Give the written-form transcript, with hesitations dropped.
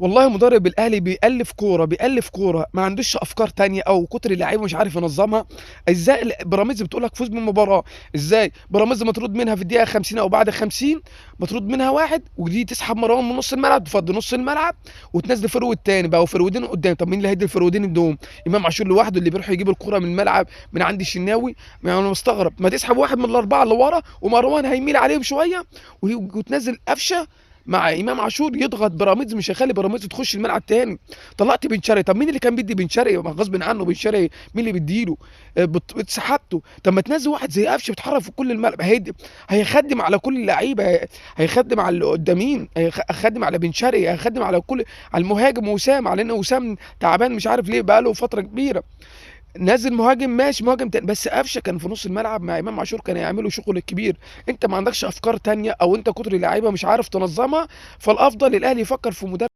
والله مدرب الأهلي بيألِّف كورة، بيألِّف كورة، ما عندوش أفكار تانية أو كتر اللعيبة مش عارف ينظّمها. إزاي بيراميدز بتقول لك فوز بالمباراة، إزاي بيراميدز مطرود منها في الدقيقة 50 أو بعد 50 مطرود منها واحد، ودي تسحب مروان من نُص الملعب، تفضّي نُص الملعب وتنزّل فيرود تاني، بقوا فيرودين قدّام. طب مين اللي هيدّي الفيرودين دول؟ إمام عاشور لوحده اللي بيروح يجيب الكورة من الملعب من عند الشناوي. ما أنا مستغرب، ما تسحب واحد من ال4 اللي ورا ومروان هيميل عليهم شوية وتنزّل قفشة مع إمام عاشور يضغط بيراميدز، مش هيخلّي بيراميدز تخش الملعب تاني. طلّعت بن شرقي، طب مين اللي كان بيدّي بن شرقي؟ ما غصبٍ عنه بن شرقي، مين اللي بيدّي له؟ سحبته. طب ما تنزّل واحد زي قفشه بيتحرك في كل الملعب، هيخدّم على كل اللعيبة، هيخدّم على اللي قدّامين، هيخدّم على بن شرقي، هيخدّم على المهاجم وسام، على إن وسام تعبان مش عارف ليه بقى له فترة كبيرة. نازل مهاجم ماشي، مهاجم تاني، بس قفشه كان في نُص الملعب مع إمام عاشور كانوا هيعملوا شغل كبير. أنت ما عندكش أفكار تانية أو أنت كتر اللعيبة مش عارف تنظّمها، فالأفضل الأهلي يفكّر في مدرب